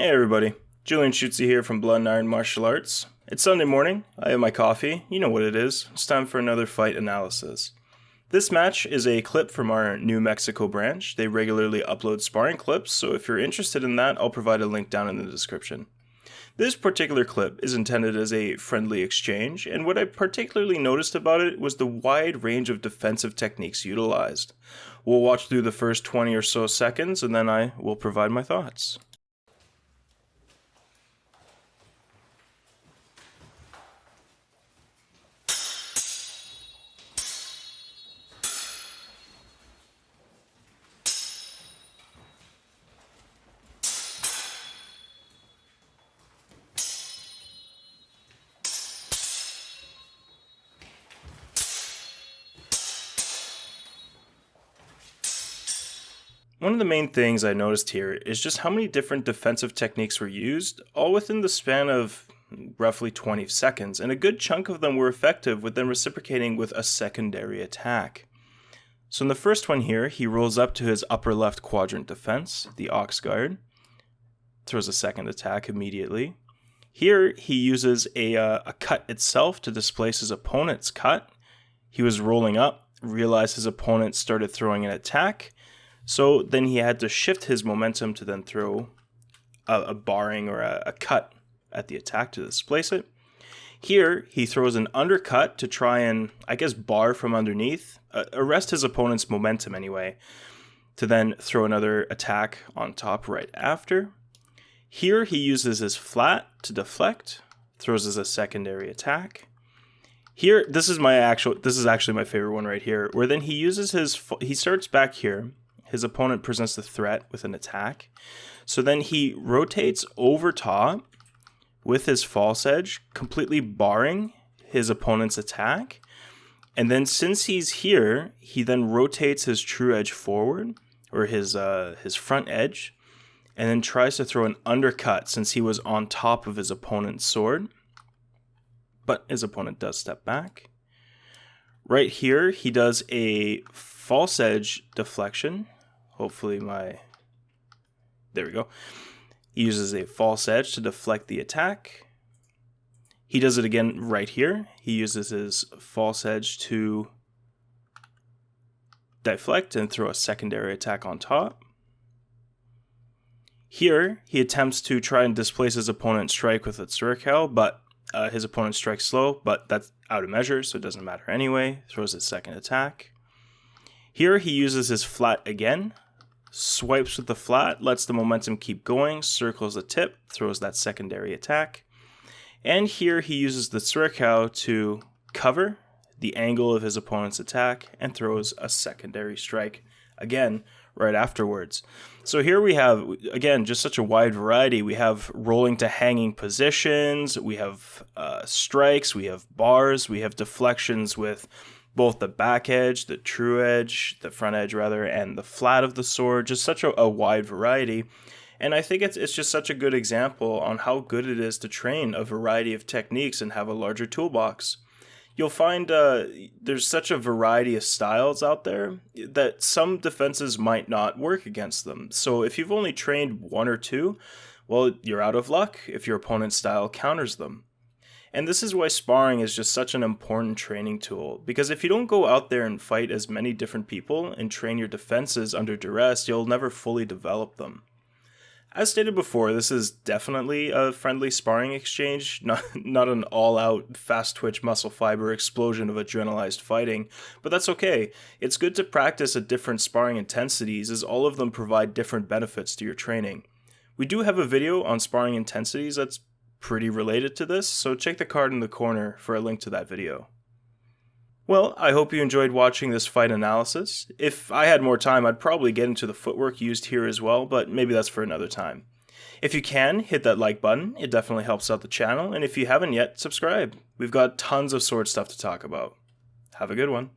Hey everybody, Julian Schutze here from Blood and Iron Martial Arts. It's Sunday morning, I have my coffee, you know what it is, it's time for another fight analysis. This match is a clip from our New Mexico branch. They regularly upload sparring clips, so if you're interested in that, I'll provide a link down in the description. This particular clip is intended as a friendly exchange, and what I particularly noticed about it was the wide range of defensive techniques utilized. We'll watch through the first 20 or so seconds, and then I will provide my thoughts. One of the main things I noticed here is just how many different defensive techniques were used, all within the span of roughly 20 seconds, and a good chunk of them were effective with them reciprocating with a secondary attack. So in the first one here, he rolls up to his upper left quadrant defense, the ox guard, throws a second attack immediately. Here he uses a cut itself to displace his opponent's cut. He was rolling up, realized his opponent started throwing an attack, so then he had to shift his momentum to then throw a barring or a cut at the attack to displace it. Here, he throws an undercut to try and, bar from underneath, arrest his opponent's momentum anyway, to then throw another attack on top right after. Here, he uses his flat to deflect, throws as a secondary attack. Here, this is actually my favorite one right here, where then he starts back here. His opponent presents the threat with an attack. So then he rotates over top with his false edge, completely barring his opponent's attack. And then since he's here, he then rotates his true edge forward, or his front edge, and then tries to throw an undercut since he was on top of his opponent's sword. But his opponent does step back. Right here, he does a false edge deflection. There we go. He uses a false edge to deflect the attack. He does it again right here. He uses his false edge to deflect and throw a secondary attack on top. Here, he attempts to try and displace his opponent's strike with a Tsurikao, but his opponent strikes slow, but that's out of measure, so it doesn't matter anyway. Throws his second attack. Here, he uses his flat again, swipes with the flat, lets the momentum keep going, circles the tip, throws that secondary attack. And here, he uses the Tsurikao to cover the angle of his opponent's attack and throws a secondary strike again right afterwards. So here we have, again, just such a wide variety. We have rolling to hanging positions, we have strikes, we have bars, we have deflections with both the back edge, the true edge, the front edge rather, and the flat of the sword. Just such a wide variety. And I think it's just such a good example on how good it is to train a variety of techniques and have a larger toolbox. You'll find there's such a variety of styles out there that some defenses might not work against them. So if you've only trained one or two, well, you're out of luck if your opponent's style counters them. And this is why sparring is just such an important training tool, because if you don't go out there and fight as many different people and train your defenses under duress, you'll never fully develop them. As stated before, this is definitely a friendly sparring exchange, not an all-out, fast-twitch muscle fiber explosion of adrenalized fighting, but that's okay. It's good to practice at different sparring intensities, as all of them provide different benefits to your training. We do have a video on sparring intensities that's pretty related to this, so check the card in the corner for a link to that video. Well, I hope you enjoyed watching this fight analysis. If I had more time, I'd probably get into the footwork used here as well, but maybe that's for another time. If you can, hit that like button, it definitely helps out the channel, and if you haven't yet, subscribe. We've got tons of sword stuff to talk about. Have a good one.